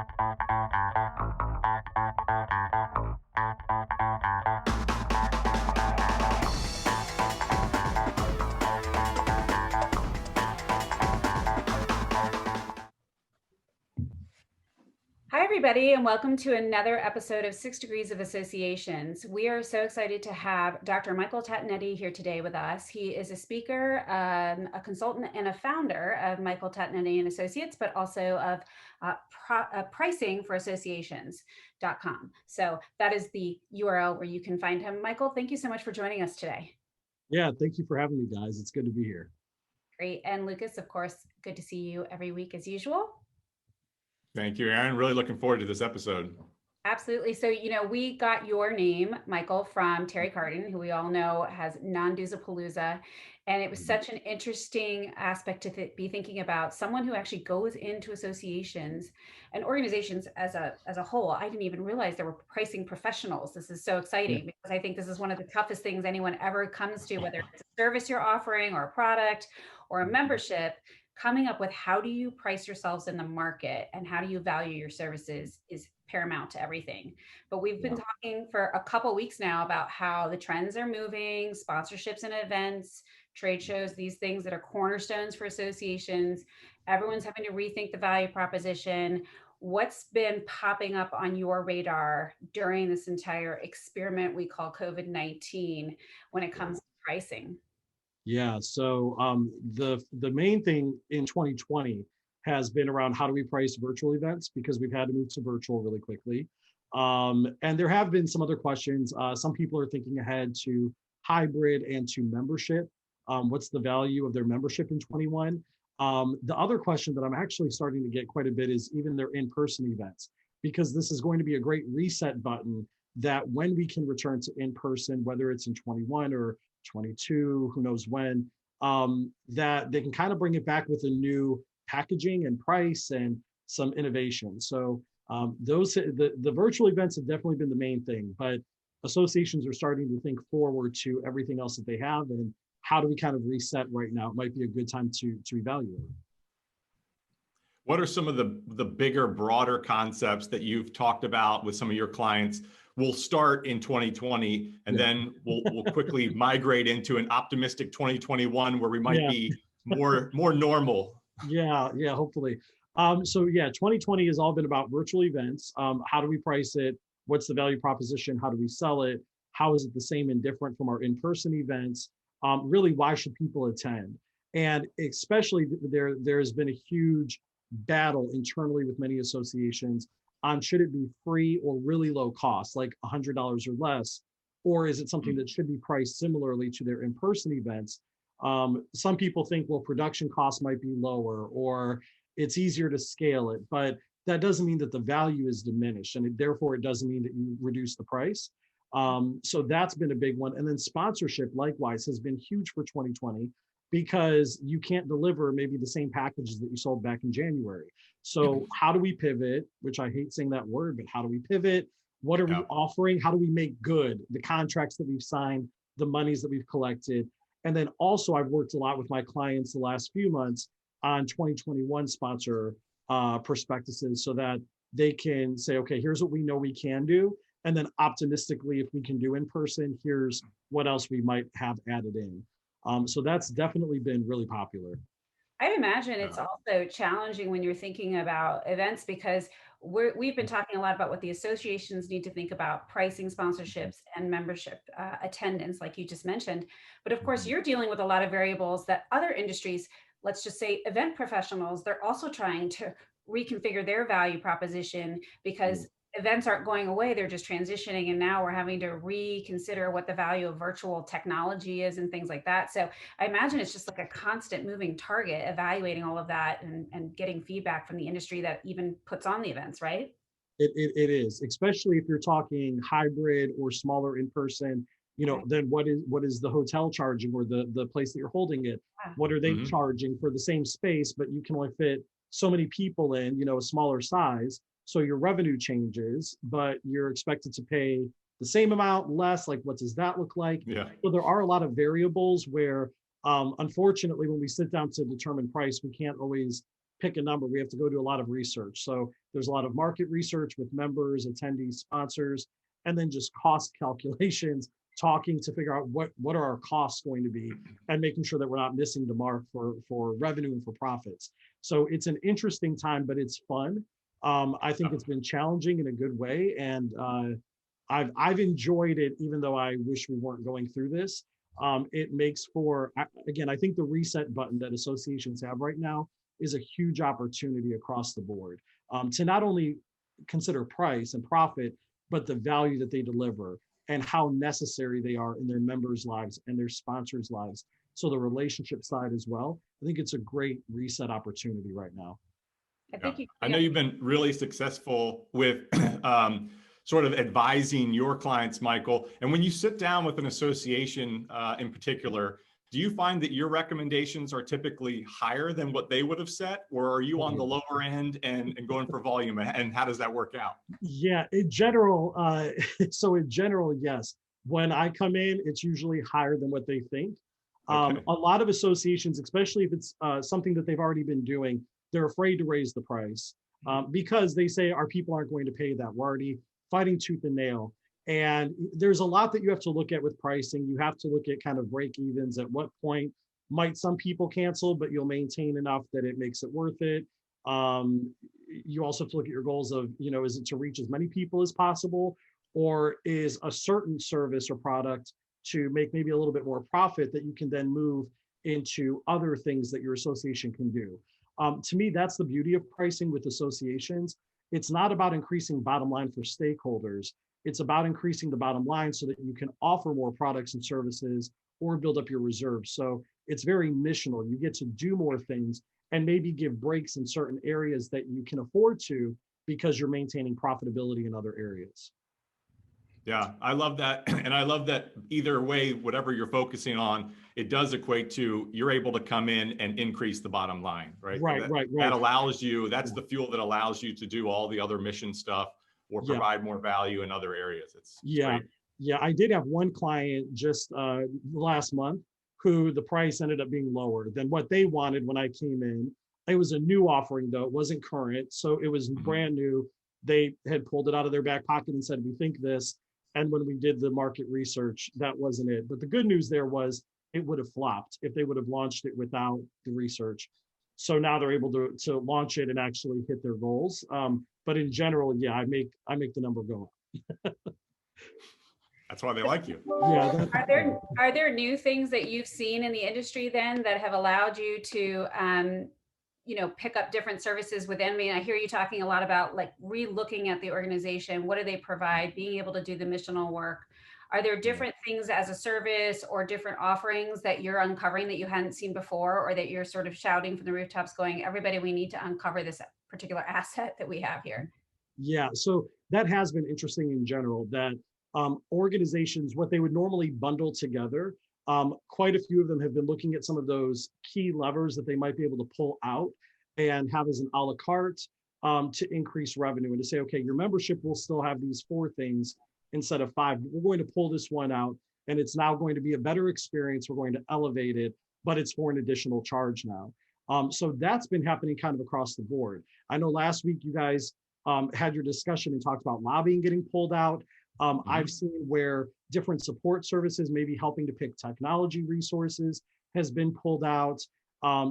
Hi, everybody, and welcome to another episode of 6 Degrees of Associations. We are so excited to have Dr. Michael Tatonetti here today with us. He is a speaker, a consultant, and a founder of Michael Tatonetti and Associates, but also of pricing for associations.com. So that is the URL where you can find him. Michael, thank you so much for joining us today. Yeah, thank you for having me, guys. It's good to be here. Great. And Lucas, of course, good to see you every week as usual. Thank you, Aaron. Really looking forward to this episode. Absolutely. So, we got your name, Michael, from Terry Carden, who we all know has Non-Doozapalooza. And it was such an interesting aspect to be thinking about, someone who actually goes into associations and organizations as a whole. I didn't even realize there were pricing professionals. This is so exciting because I think this is one of the toughest things anyone ever comes to, whether it's a service you're offering or a product or a membership. Coming up with how do you price yourselves in the market and how do you value your services is paramount to everything. But we've been talking for a couple weeks now about how the trends are moving, sponsorships and events, trade shows, these things that are cornerstones for associations. Everyone's having to rethink the value proposition. What's been popping up on your radar during this entire experiment we call COVID-19 when it comes to pricing? Yeah, so the main thing in 2020 has been around how do we price virtual events because we've had to move to virtual really quickly. And there have been some other questions. Some people are thinking ahead to hybrid and to membership. What's the value of their membership in 21? The other question that I'm actually starting to get quite a bit is even their in-person events, because this is going to be a great reset button that when we can return to in-person, whether it's in 21 or 22, who knows when, that they can kind of bring it back with a new packaging and price and some innovation. So the virtual events have definitely been the main thing, but associations are starting to think forward to everything else that they have and how do we kind of reset right now? It might be a good time to evaluate. What are some of the bigger, broader concepts that you've talked about with some of your clients? We'll start in 2020 and then we'll quickly migrate into an optimistic 2021 where we might be more normal. Yeah, hopefully. So 2020 has all been about virtual events. How do we price it? What's the value proposition? How do we sell it? How is it the same and different from our in-person events? Really, why should people attend? And especially there's been a huge battle internally with many associations on should it be free or really low cost, like $100 or less, or is it something that should be priced similarly to their in-person events? Some people think, well, production costs might be lower or it's easier to scale it, but that doesn't mean that the value is diminished, and therefore it doesn't mean that you reduce the price. So that's been a big one. And then sponsorship, likewise, has been huge for 2020 because you can't deliver maybe the same packages that you sold back in January. So how do we pivot, which I hate saying that word, but how do we pivot? What are we offering? How do we make good the contracts that we've signed, the monies that we've collected? And then also I've worked a lot with my clients the last few months on 2021 sponsor prospectuses so that they can say, okay, here's what we know we can do. And then optimistically, if we can do in person, here's what else we might have added in. So that's definitely been really popular. I'd imagine it's also challenging when you're thinking about events because we've been talking a lot about what the associations need to think about pricing sponsorships and membership attendance, like you just mentioned. But of course, you're dealing with a lot of variables that other industries, let's just say event professionals, they're also trying to reconfigure their value proposition because events aren't going away, they're just transitioning. And now we're having to reconsider what the value of virtual technology is and things like that. So I imagine it's just like a constant moving target, evaluating all of that and getting feedback from the industry that even puts on the events, right? It is, especially if you're talking hybrid or smaller in person, then what is the hotel charging or the place that you're holding it? What are they charging for the same space, but you can only fit so many people in, a smaller size. So your revenue changes, but you're expected to pay the same amount, less. Like, what does that look like? So there are a lot of variables where, unfortunately, when we sit down to determine price, we can't always pick a number, we have to go do a lot of research. So there's a lot of market research with members, attendees, sponsors, and then just cost calculations, talking to figure out what are our costs going to be, and making sure that we're not missing the mark for revenue and for profits. So it's an interesting time, but it's fun. I think it's been challenging in a good way, and I've enjoyed it, even though I wish we weren't going through this. It makes for, again, I think the reset button that associations have right now is a huge opportunity across the board, to not only consider price and profit, but the value that they deliver and how necessary they are in their members' lives and their sponsors' lives. So the relationship side as well. I think it's a great reset opportunity right now. I think you, I know you've been really successful with sort of advising your clients, Michael. And when you sit down with an association in particular, do you find that your recommendations are typically higher than what they would have set, or are you on the lower end and going for volume? And how does that work out? Yeah, in general, so in general, yes. When I come in, it's usually higher than what they think. Okay. A lot of associations, especially if it's something that they've already been doing, they're afraid to raise the price because they say our people aren't going to pay that. We're already fighting tooth and nail. And there's a lot that you have to look at with pricing. You have to look at kind of break evens. At what point might some people cancel, but you'll maintain enough that it makes it worth it. You also have to look at your goals of, is it to reach as many people as possible, or is a certain service or product to make maybe a little bit more profit that you can then move into other things that your association can do. To me, that's the beauty of pricing with associations. It's not about increasing bottom line for stakeholders. It's about increasing the bottom line so that you can offer more products and services or build up your reserves. So it's very missional. You get to do more things and maybe give breaks in certain areas that you can afford to because you're maintaining profitability in other areas. Yeah, I love that. And I love that either way, whatever you're focusing on, it does equate to you're able to come in and increase the bottom line, right? Right. That allows you, that's the fuel that allows you to do all the other mission stuff or provide more value in other areas. It's great. Yeah. I did have one client just last month who the price ended up being lower than what they wanted when I came in. It was a new offering though, it wasn't current. So it was brand new. They had pulled it out of their back pocket and said, we think this. And when we did the market research, that wasn't it. But the good news there was it would have flopped if they would have launched it without the research. So now they're able to launch it and actually hit their goals. But in general, yeah, I make the number go up. That's why they like you. Yeah. Are there new things that you've seen in the industry then that have allowed you to pick up different services within? I mean, I hear you talking a lot about like re-looking at the organization. What do they provide? Being able to do the missional work. Are there different things as a service or different offerings that you're uncovering that you hadn't seen before, or that you're sort of shouting from the rooftops going, everybody, we need to uncover this particular asset that we have here? Yeah, so that has been interesting in general, that organizations, what they would normally bundle together, quite a few of them have been looking at some of those key levers that they might be able to pull out and have as an a la carte to increase revenue, and to say, okay, your membership will still have these 4 things instead of 5. We're going to pull this one out, and it's now going to be a better experience. We're going to elevate it, but it's for an additional charge now. So that's been happening kind of across the board. I know last week you guys had your discussion and talked about lobbying getting pulled out. I've seen where different support services, maybe helping to pick technology resources, has been pulled out.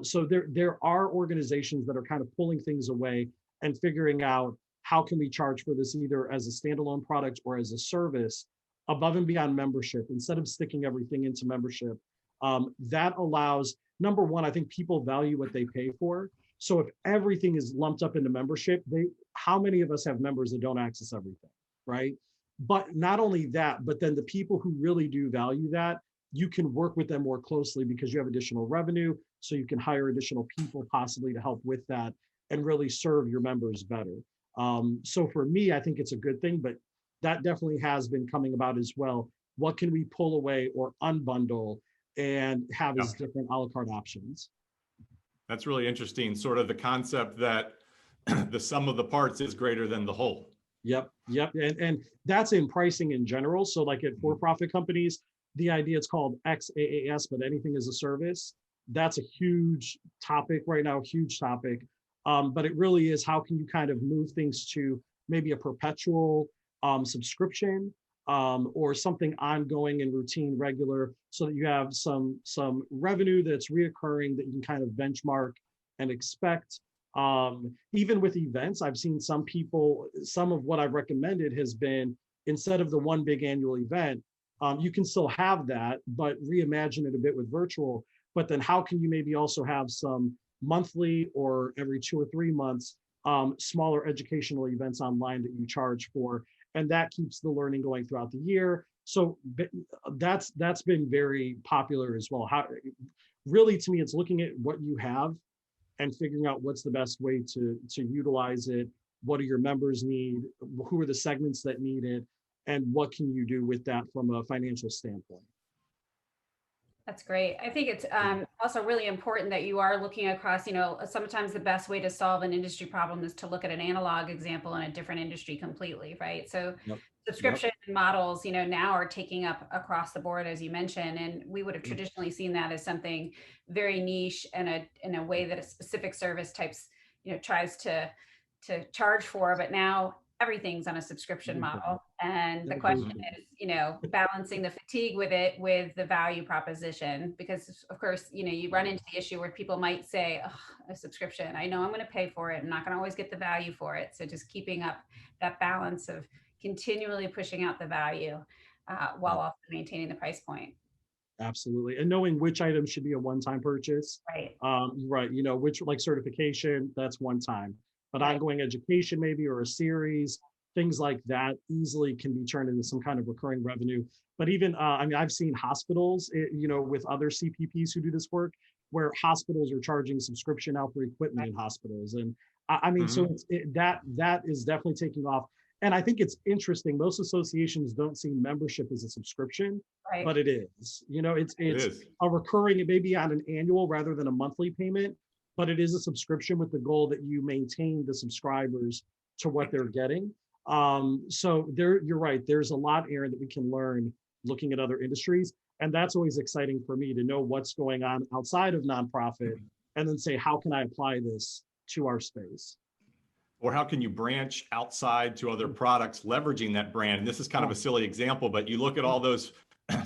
So there are organizations that are kind of pulling things away and figuring out how can we charge for this either as a standalone product or as a service above and beyond membership, instead of sticking everything into membership. That allows, number one, I think people value what they pay for. So if everything is lumped up into membership, how many of us have members that don't access everything, right? But not only that, but then the people who really do value that, you can work with them more closely because you have additional revenue, so you can hire additional people possibly to help with that and really serve your members better. So for me, I think it's a good thing, but that definitely has been coming about as well. What can we pull away or unbundle and have as different a la carte options? That's really interesting. Sort of the concept that the sum of the parts is greater than the whole. Yep. And that's in pricing in general. So like at for-profit companies, the idea, it's called XAAS, but anything as a service. That's a huge topic right now, huge topic. But it really is, how can you kind of move things to maybe a perpetual subscription, or something ongoing and routine, regular, so that you have some revenue that's reoccurring that you can kind of benchmark and expect. Even with events, I've seen some people, some of what I've recommended has been, instead of the one big annual event, you can still have that, but reimagine it a bit with virtual. But then how can you maybe also have some monthly or every 2 or 3 months smaller educational events online that you charge for, and that keeps the learning going throughout the year. So that's been very popular as well. How really, to me, it's looking at what you have and figuring out what's the best way to utilize it. What do your members need? Who are the segments that need it? And what can you do with that from a financial standpoint? That's great. I think it's also really important that you are looking across, sometimes the best way to solve an industry problem is to look at an analog example in a different industry completely, right? So Yep. Yep. subscription models, now are taking up across the board, as you mentioned, and we would have traditionally seen that as something very niche and in a way that a specific service types, tries to charge for, but now everything's on a subscription Everything. model. And the question Everything. is, balancing the fatigue with it, with the value proposition, because of course, you run into the issue where people might say, oh, a subscription, I know I'm going to pay for it. I'm not going to always get the value for it. So just keeping up that balance of continually pushing out the value while Yep. also maintaining the price point. Absolutely. And knowing which items should be a one-time purchase. Right. Right. Which, like certification, that's one time. But Right. ongoing education, maybe, or a series, things like that easily can be turned into some kind of recurring revenue. But even, I've seen hospitals, with other CPPs who do this work, where hospitals are charging subscription now for equipment in hospitals. And so Mhm. that is definitely taking off. And I think it's interesting. Most associations don't see membership as a subscription, Right. but it is. It It's is. a recurring, it may be on an annual rather than a monthly payment, but it is a subscription with the goal that you maintain the subscribers to what they're getting. So you're right. There's a lot, Aaron, that we can learn looking at other industries. And that's always exciting for me to know what's going on outside of nonprofit and then say, how can I apply this to our space? Or how can you branch outside to other products leveraging that brand? And this is kind of Yeah, a silly example, but you look at all those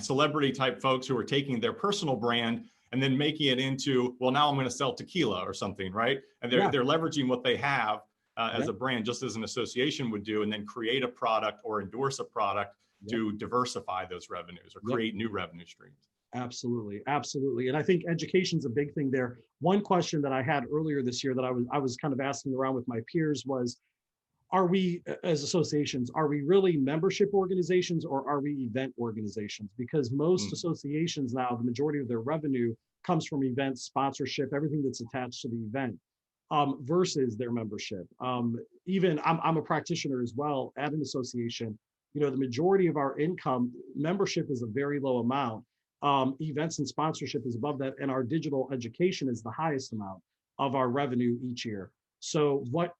celebrity type folks who are taking their personal brand and then making it into, well, now I'm going to sell tequila or something, right? And they're yeah, they're leveraging what they have yeah, as a brand, just as an association would do, and then create a product or endorse a product yeah, to diversify those revenues or yeah. create new revenue streams. Absolutely, absolutely. And I think education's a big thing there. One question that I had earlier this year that I was kind of asking around with my peers was, are we, as associations, are we really membership organizations or are we event organizations? Because most Mm. associations now, the majority of their revenue comes from events, sponsorship, everything that's attached to the event, versus their membership. Even I'm a practitioner as well at an association. The majority of our income, membership is a very low amount. Events and sponsorship is above that, and our digital education is the highest amount of our revenue each year. So what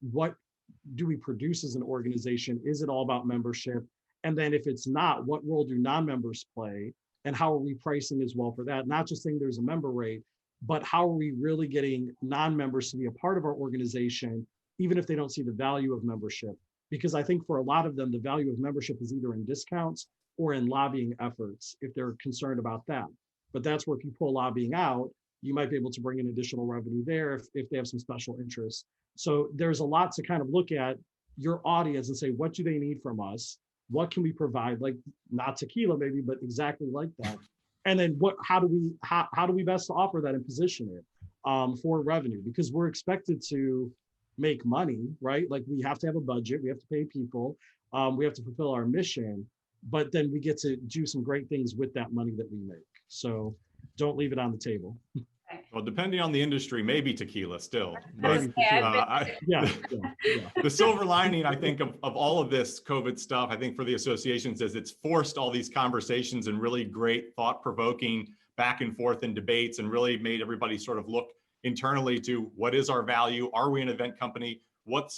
do we produce as an organization? Is it all about membership? And then if it's not, what role do non-members play? And how are we pricing as well for that? Not just saying there's a member rate, but how are we really getting non-members to be a part of our organization, even if they don't see the value of membership? Because I think for a lot of them, the value of membership is either in discounts or in lobbying efforts if they're concerned about that. But that's where if you pull lobbying out, you might be able to bring in additional revenue there if they have some special interests. So there's a lot to kind of look at your audience and say, what do they need from us? What can we provide? Like not tequila maybe, but exactly like that. And then how do we best offer that and position it for revenue? Because we're expected to make money, right? Like we have to have a budget, we have to pay people, we have to fulfill our mission, but then we get to do some great things with that money that we make. So don't leave it on the table. Well, depending on the industry, maybe tequila still, That's but Maybe tequila. Yeah, the, yeah, yeah. the silver lining, I think, of all of this COVID stuff, I think for the associations is it's forced all these conversations and really great thought-provoking back and forth and debates and really made everybody sort of look internally to what is our value? Are we an event company? What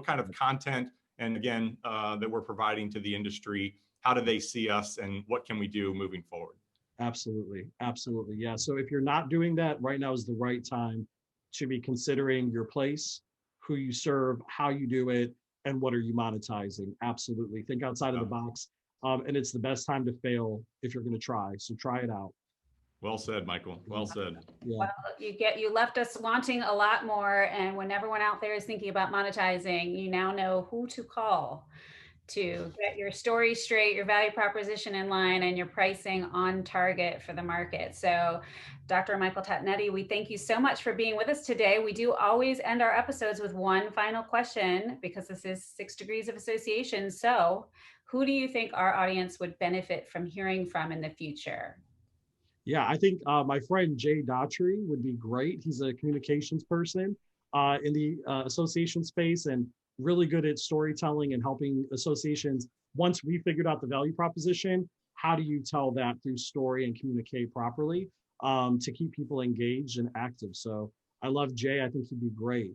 kind of content, and again, that we're providing to the industry? How do they see us and what can we do moving forward? Absolutely. Absolutely. Yeah. So if you're not doing that, right now is the right time to be considering your place, who you serve, how you do it, and what are you monetizing. Absolutely. Think outside of the Yeah. box. And it's the best time to fail if you're going to try. So try it out. Well said, Michael. Well said. Yeah. Well, you left us wanting a lot more. And when everyone out there is thinking about monetizing, you now know who to call to get your story straight, your value proposition in line, and your pricing on target for the market. So, Dr. Michael Tatonetti, we thank you so much for being with us today. We do always end our episodes with one final question because this is 6 degrees of association. So, who do you think our audience would benefit from hearing from in the future? Yeah, I think my friend Jay Daughtry would be great. He's a communications person in the association space and really good at storytelling and helping associations. Once we figured out the value proposition, how do you tell that through story and communicate properly to keep people engaged and active? So I love Jay. I think he'd be great.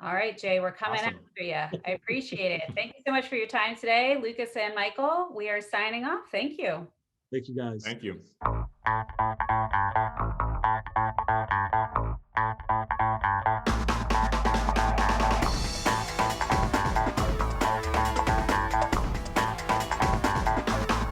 All right, Jay, we're coming Awesome. after you. I appreciate it. Thank you so much for your time today, Lucas and Michael. We are signing off. Thank you. Thank you guys. Thank you.